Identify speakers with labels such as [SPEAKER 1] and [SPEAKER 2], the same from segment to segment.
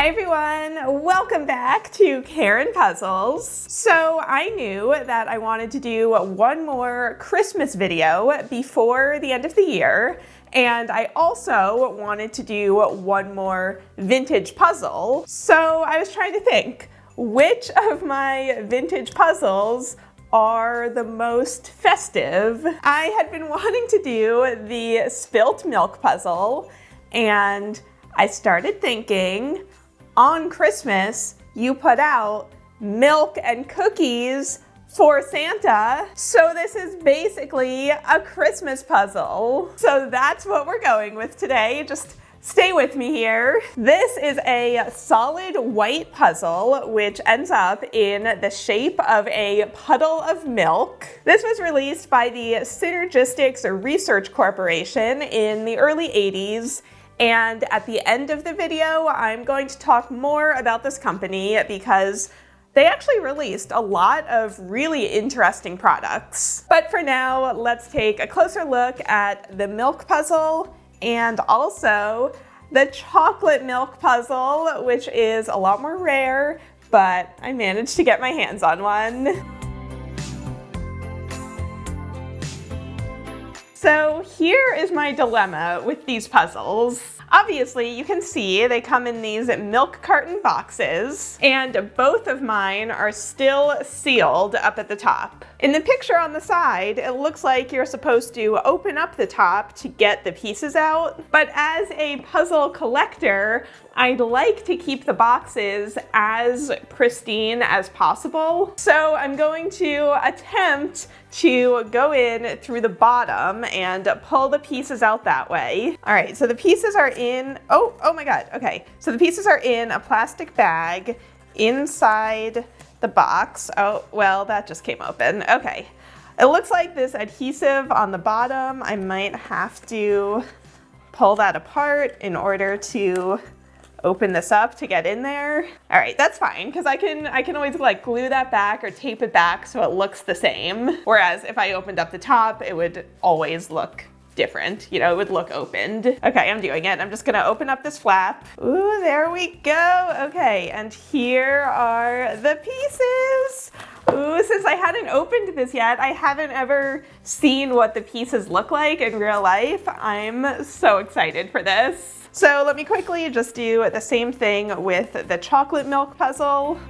[SPEAKER 1] Hi everyone, welcome back to Karen Puzzles. So I knew that I wanted to do one more Christmas video before the end of the year, and I also wanted to do one more vintage puzzle. So I was trying to think, which of my vintage puzzles are the most festive? I had been wanting to do the Spilt Milk puzzle, and I started thinking, on Christmas, you put out milk and cookies for Santa. So this is basically a Christmas puzzle. So that's what we're going with today. Just stay with me here. This is a solid white puzzle, which ends up in the shape of a puddle of milk. This was released by the Synergistics Research Corporation in the early 80s. And at the end of the video, I'm going to talk more about this company because they actually released a lot of really interesting products. But for now, let's take a closer look at the milk puzzle and also the chocolate milk puzzle, which is a lot more rare, but I managed to get my hands on one. So here is my dilemma with these puzzles. Obviously, you can see they come in these milk carton boxes, and both of mine are still sealed up at the top. In the picture on the side, it looks like you're supposed to open up the top to get the pieces out, but as a puzzle collector, I'd like to keep the boxes as pristine as possible. So I'm going to attempt to go in through the bottom and pull the pieces out that way. All right, so the pieces are in, oh my God, okay. So the pieces are in a plastic bag inside the box. Oh, well, that just came open, okay. It looks like this adhesive on the bottom, I might have to pull that apart in order to open this up to get in there. All right, that's fine, because I can always like glue that back or tape it back so it looks the same. Whereas if I opened up the top, it would always look different. You know, it would look opened. Okay, I'm doing it. I'm just gonna open up this flap. Ooh, there we go. Okay, and here are the pieces. Ooh, since I hadn't opened this yet, I haven't ever seen what the pieces look like in real life. I'm so excited for this. So let me quickly just do the same thing with the chocolate milk puzzle.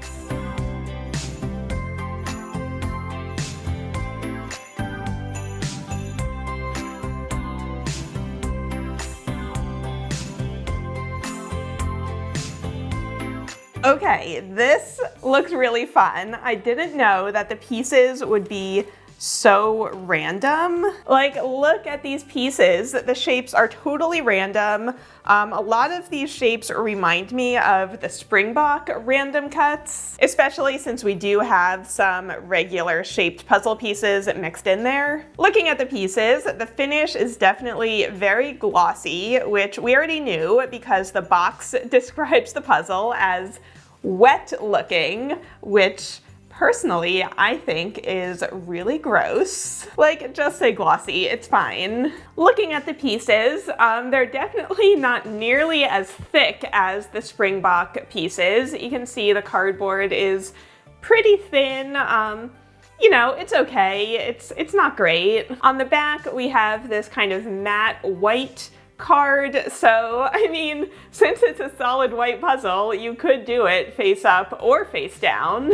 [SPEAKER 1] Okay, this looks really fun. I didn't know that the pieces would be so random. Like, look at these pieces. The shapes are totally random. A lot of these shapes remind me of the Springbok random cuts, especially since we do have some regular shaped puzzle pieces mixed in there. Looking at the pieces, the finish is definitely very glossy, which we already knew because the box describes the puzzle as wet looking, which personally, I think is really gross. Like, just say glossy, it's fine. Looking at the pieces, they're definitely not nearly as thick as the Springbok pieces. You can see the cardboard is pretty thin. You know, it's okay. It's not great. On the back, we have this kind of matte white card. So, I mean, since it's a solid white puzzle, you could do it face up or face down.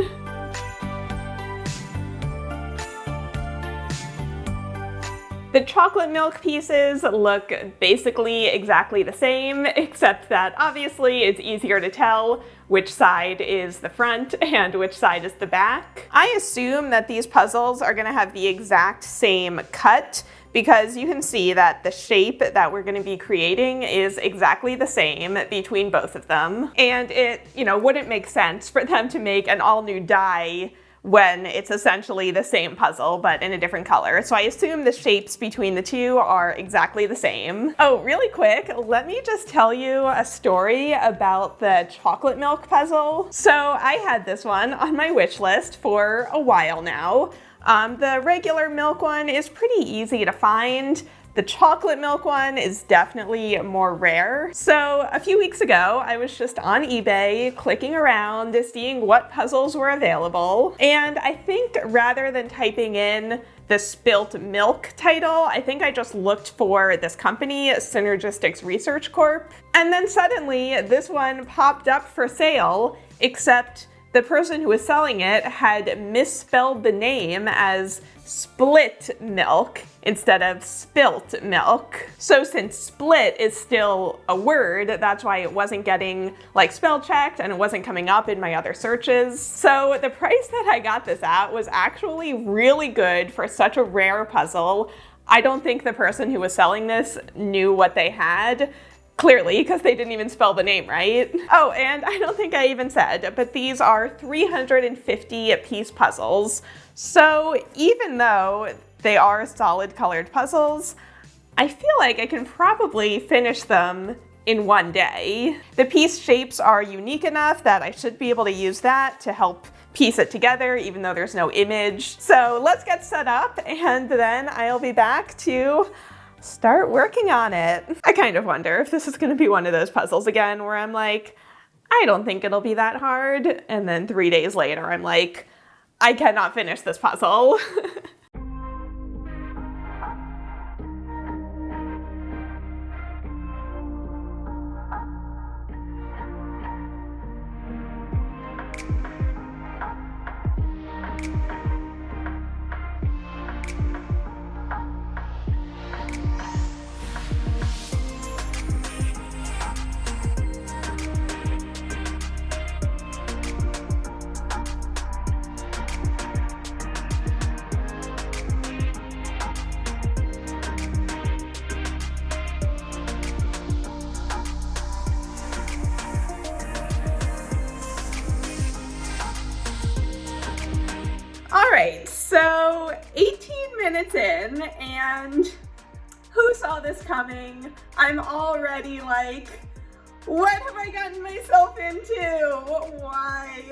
[SPEAKER 1] The chocolate milk pieces look basically exactly the same, except that obviously it's easier to tell which side is the front and which side is the back. I assume that these puzzles are gonna have the exact same cut because you can see that the shape that we're gonna be creating is exactly the same between both of them. And it, you know, wouldn't make sense for them to make an all new die when it's essentially the same puzzle but in a different color. So I assume the shapes between the two are exactly the same. Oh, really quick, let me just tell you a story about the chocolate milk puzzle. So I had this one on my wish list for a while now. The regular milk one is pretty easy to find. The The chocolate milk one is definitely more rare. So a few weeks ago, I was just on eBay clicking around, seeing what puzzles were available. And I think rather than typing in the Spilt Milk title, I think I just looked for this company, Synergistics Research Corp. And then suddenly this one popped up for sale, except the person who was selling it had misspelled the name as Split Milk instead of Spilt Milk. So since split is still a word, that's why it wasn't getting like spell checked and it wasn't coming up in my other searches. So the price that I got this at was actually really good for such a rare puzzle. I don't think the person who was selling this knew what they had. Clearly, because they didn't even spell the name right. Oh, and I don't think I even said, but these are 350 piece puzzles. So even though they are solid colored puzzles, I feel like I can probably finish them in one day. The piece shapes are unique enough that I should be able to use that to help piece it together, even though there's no image. So let's get set up and then I'll be back to start working on it. I kind of wonder if this is going to be one of those puzzles again where I'm like, I don't think it'll be that hard. And then 3 days later, I'm like, I cannot finish this puzzle. All right, so 18 minutes in, and who saw this coming? I'm already like, what have I gotten myself into? Why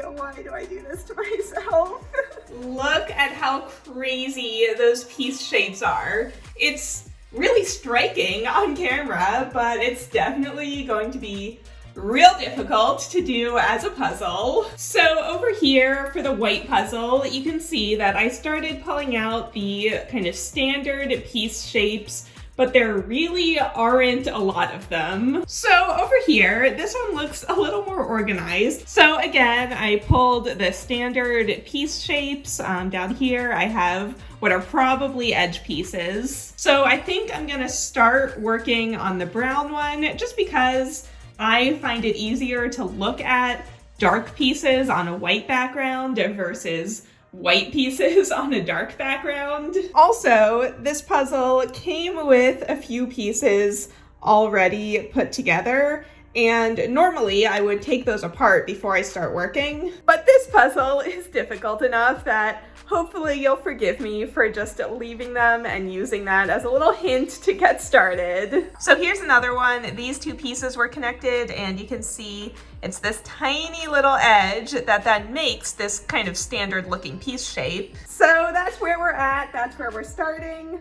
[SPEAKER 1] do I do this to myself? Look at how crazy those piece shapes are. It's really striking on camera, but it's definitely going to be real difficult to do as a puzzle. So over here for the white puzzle, you can see that I started pulling out the kind of standard piece shapes, but there really aren't a lot of them. So over here, this one looks a little more organized. So again, I pulled the standard piece shapes. Down here, I have what are probably edge pieces. So I think I'm gonna start working on the brown one just because I find it easier to look at dark pieces on a white background versus white pieces on a dark background. Also, this puzzle came with a few pieces already put together, and normally I would take those apart before I start working. But this puzzle is difficult enough that hopefully you'll forgive me for just leaving them and using that as a little hint to get started. So here's another one. These two pieces were connected and you can see it's this tiny little edge that then makes this kind of standard looking piece shape. So that's where we're at, that's where we're starting.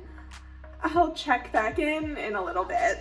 [SPEAKER 1] I'll check back in a little bit.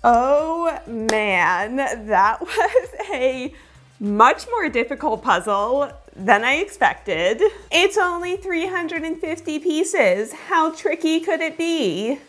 [SPEAKER 1] Oh man, that was a much more difficult puzzle than I expected. It's only 350 pieces. How tricky could it be?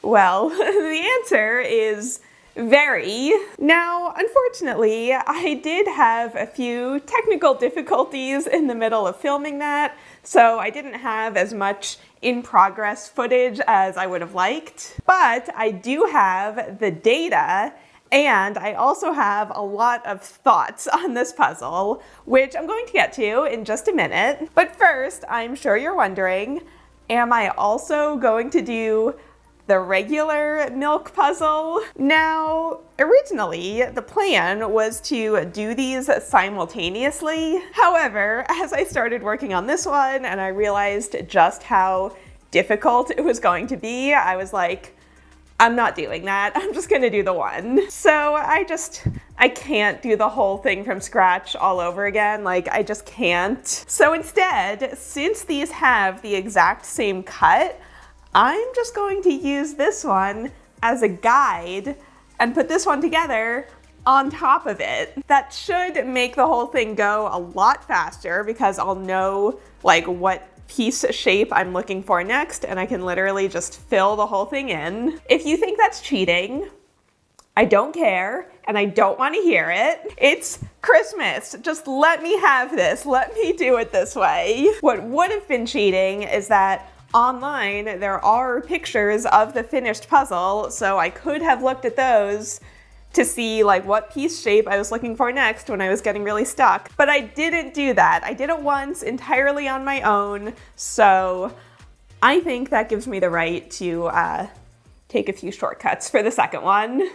[SPEAKER 1] Well, the answer is very. Now, unfortunately, I did have a few technical difficulties in the middle of filming that, so I didn't have as much in-progress footage as I would have liked. But I do have the data, and I also have a lot of thoughts on this puzzle, which I'm going to get to in just a minute. But first, I'm sure you're wondering, am I also going to do the regular milk puzzle? Now, originally, the plan was to do these simultaneously. However, as I started working on this one and I realized just how difficult it was going to be, I was like, I'm not doing that. I'm just gonna do the one. So I can't do the whole thing from scratch all over again. Like, I just can't. So instead, since these have the exact same cut, I'm just going to use this one as a guide and put this one together on top of it. That should make the whole thing go a lot faster because I'll know like what piece shape I'm looking for next, and I can literally just fill the whole thing in. If you think that's cheating, I don't care, and I don't want to hear it. It's Christmas. Just let me have this. Let me do it this way. What would have been cheating is that online there are pictures of the finished puzzle, so I could have looked at those to see like what piece shape I was looking for next when I was getting really stuck. But I didn't do that. I did it once entirely on my own, so I think that gives me the right to take a few shortcuts for the second one.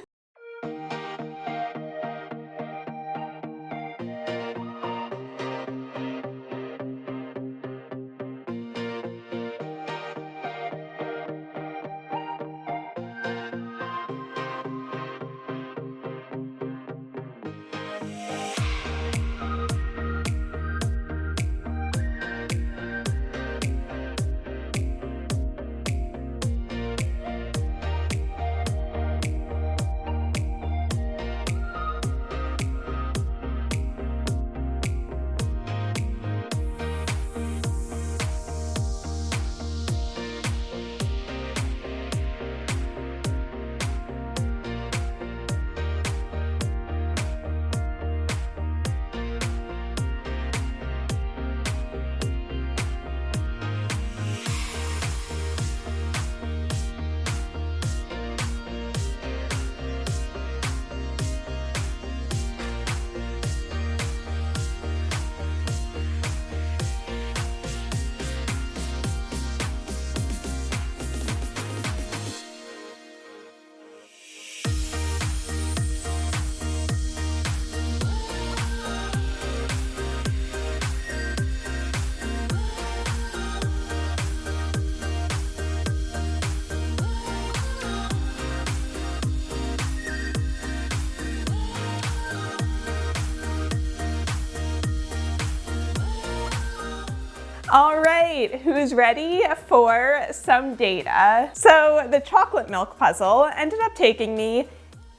[SPEAKER 1] All right, who's ready for some data? So the chocolate milk puzzle ended up taking me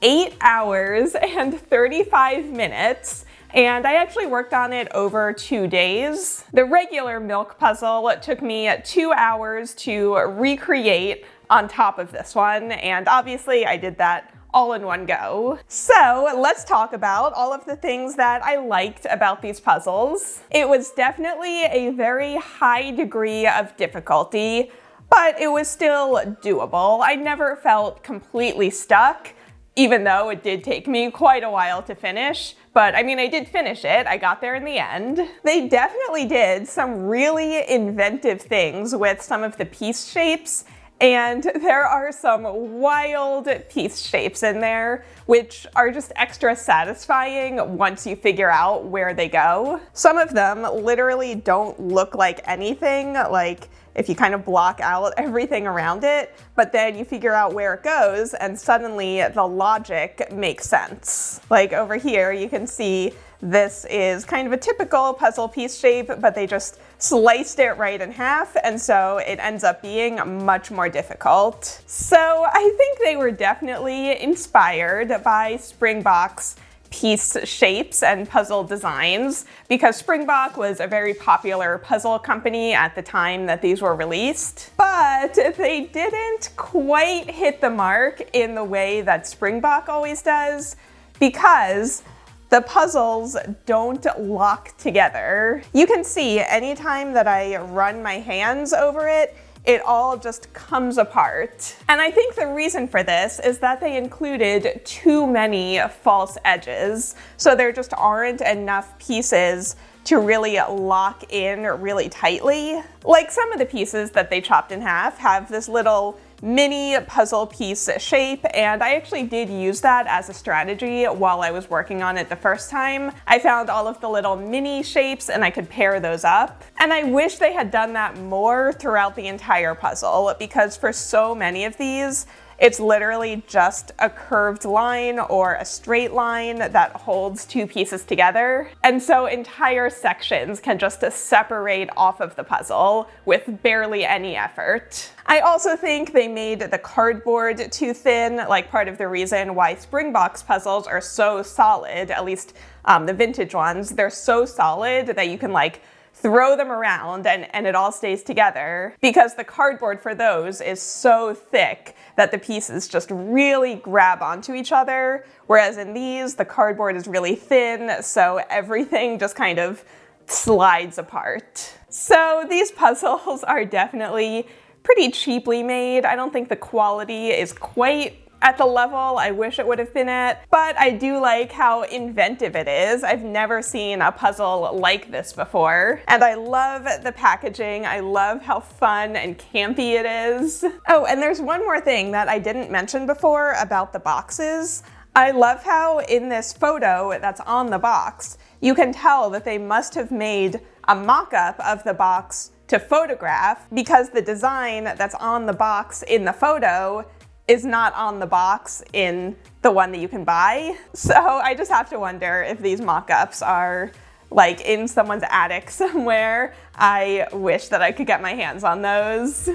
[SPEAKER 1] 8 hours and 35 minutes, and I actually worked on it over 2 days. The regular milk puzzle took me 2 hours to recreate on top of this one, and obviously I did that all in one go. So let's talk about all of the things that I liked about these puzzles. It was definitely a very high degree of difficulty, but it was still doable. I never felt completely stuck, even though it did take me quite a while to finish. But I mean, I did finish it. I got there in the end. They definitely did some really inventive things with some of the piece shapes, and there are some wild piece shapes in there, which are just extra satisfying once you figure out where they go. Some of them literally don't look like anything, like if you kind of block out everything around it, but then you figure out where it goes and suddenly the logic makes sense. Like over here, you can see this is kind of a typical puzzle piece shape, but they just sliced it right in half, and so it ends up being much more difficult. So I think they were definitely inspired by Springbok's piece shapes and puzzle designs, because Springbok was a very popular puzzle company at the time that these were released. But they didn't quite hit the mark in the way that Springbok always does, because the puzzles don't lock together. You can see anytime that I run my hands over it, it all just comes apart. And I think the reason for this is that they included too many false edges, so there just aren't enough pieces to really lock in really tightly. Like some of the pieces that they chopped in half have this little mini puzzle piece shape, and I actually did use that as a strategy while I was working on it the first time. I found all of the little mini shapes and I could pair those up. And I wish they had done that more throughout the entire puzzle, because for so many of these, it's literally just a curved line or a straight line that holds two pieces together. And so entire sections can just separate off of the puzzle with barely any effort. I also think they made the cardboard too thin, like part of the reason why Springbok's puzzles are so solid, at least the vintage ones. They're so solid that you can like throw them around and it all stays together, because the cardboard for those is so thick that the pieces just really grab onto each other, whereas in these, the cardboard is really thin, so everything just kind of slides apart. So these puzzles are definitely pretty cheaply made. I don't think the quality is quite at the level I wish it would have been at, but I do like how inventive it is. I've never seen a puzzle like this before, and I love the packaging. I love how fun and campy it is. Oh, and there's one more thing that I didn't mention before about the boxes. I love how in this photo that's on the box, you can tell that they must have made a mock-up of the box to photograph, because the design that's on the box in the photo is not on the box in the one that you can buy. So I just have to wonder if these mock-ups are like in someone's attic somewhere. I wish that I could get my hands on those.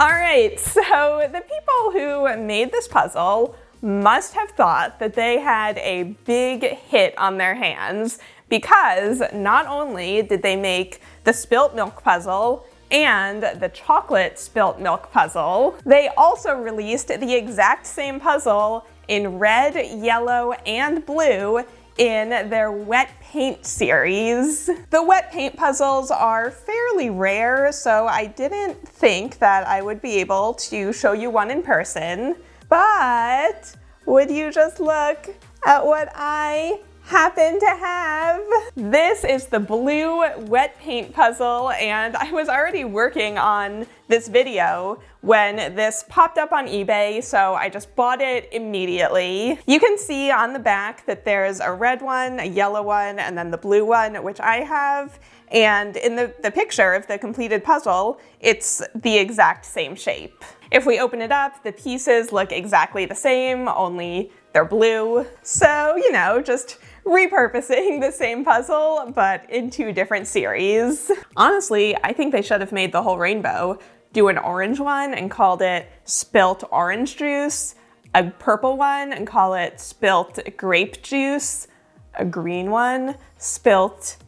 [SPEAKER 1] All right, so the people who made this puzzle must have thought that they had a big hit on their hands, because not only did they make the Spilt Milk puzzle and the chocolate Spilt Milk puzzle, they also released the exact same puzzle in red, yellow, and blue in their wet paint series. The wet paint puzzles are fairly rare, so I didn't think that I would be able to show you one in person, but would you just look at what I happen to have? This is the blue wet paint puzzle, and I was already working on this video when this popped up on eBay, so I just bought it immediately. You can see on the back that there's a red one, a yellow one, and then the blue one, which I have. And in the picture of the completed puzzle, it's the exact same shape. If we open it up, the pieces look exactly the same, only they're blue. So, you know, just repurposing the same puzzle, but in two different series. Honestly, I think they should have made the whole rainbow, do an orange one and called it Spilt Orange Juice, a purple one and call it Spilt Grape Juice, a green one, Spilt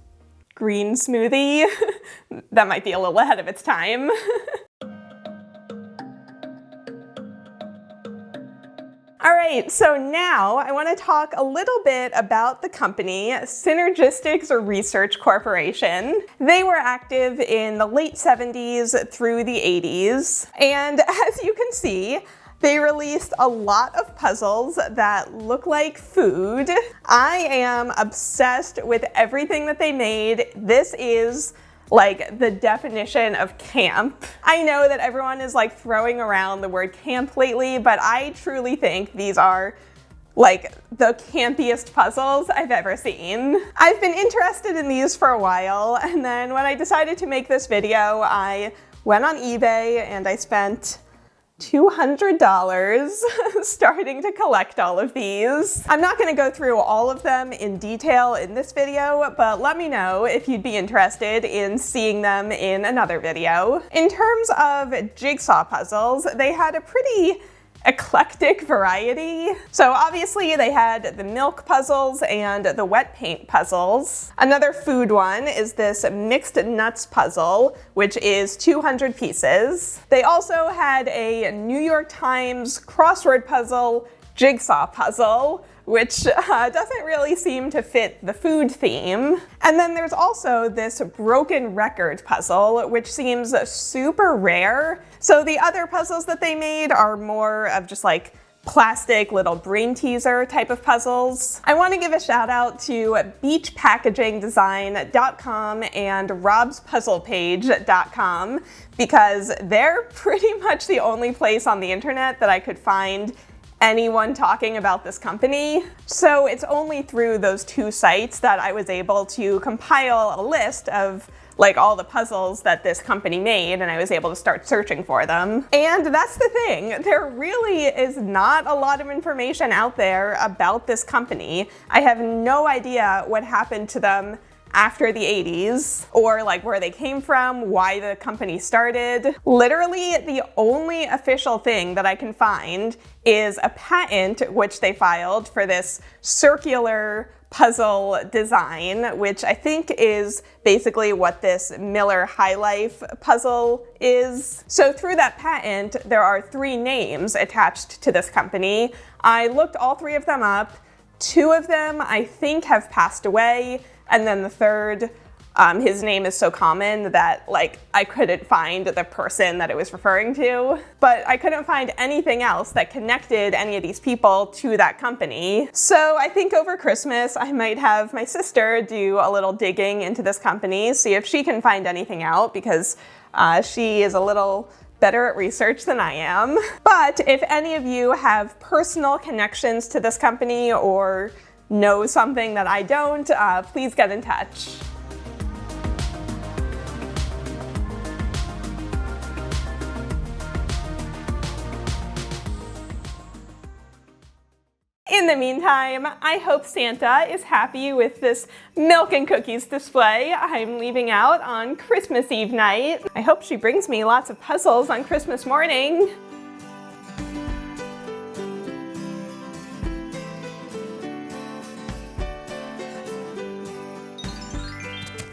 [SPEAKER 1] Green Smoothie. That might be a little ahead of its time. All right, so now I want to talk a little bit about the company Synergistics Research Corporation. They were active in the late 70s through the 80s, and as you can see, they released a lot of puzzles that look like food. I am obsessed with everything that they made. This is like the definition of camp. I know that everyone is like throwing around the word camp lately, but I truly think these are like the campiest puzzles I've ever seen. I've been interested in these for a while, and then when I decided to make this video, I went on eBay and I spent $200 starting to collect all of these. I'm not going to go through all of them in detail in this video, but let me know if you'd be interested in seeing them in another video. In terms of jigsaw puzzles, they had a pretty eclectic variety. So obviously they had the milk puzzles and the wet paint puzzles. Another food one is this mixed nuts puzzle, which is 200 pieces. They also had a New York Times crossword puzzle jigsaw puzzle, which doesn't really seem to fit the food theme. And then there's also this broken record puzzle, which seems super rare. So the other puzzles that they made are more of just like plastic little brain teaser type of puzzles. I want to give a shout out to beachpackagingdesign.com and robspuzzlepage.com because they're pretty much the only place on the internet that I could find anyone talking about this company. So it's only through those two sites that I was able to compile a list of like all the puzzles that this company made, and I was able to start searching for them. And that's the thing, there really is not a lot of information out there about this company. I have no idea what happened to them after the 80s, or like where they came from, why the company started. Literally, the only official thing that I can find is a patent which they filed for this circular puzzle design, which I think is basically what this Miller High Life puzzle is. So through that patent, there are 3 names attached to this company. I looked all 3 of them up. 2 of them I think have passed away, and then the third, his name is so common that like I couldn't find the person that it was referring to, but I couldn't find anything else that connected any of these people to that company. So I think over Christmas I might have my sister do a little digging into this company, see if she can find anything out, because she is a little better at research than I am. But if any of you have personal connections to this company or know something that I don't, please get in touch. In the meantime, I hope Santa is happy with this milk and cookies display I'm leaving out on Christmas Eve night. I hope she brings me lots of puzzles on Christmas morning.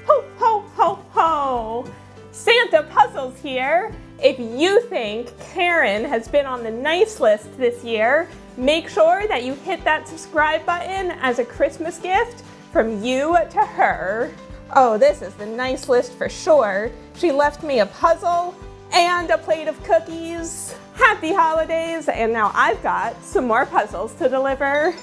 [SPEAKER 1] Ho, ho, ho, ho! Santa Puzzles here. If you think Karen has been on the nice list this year, make sure that you hit that subscribe button as a Christmas gift from you to her. Oh, this is the nice list for sure. She left me a puzzle and a plate of cookies. Happy holidays, and now I've got some more puzzles to deliver.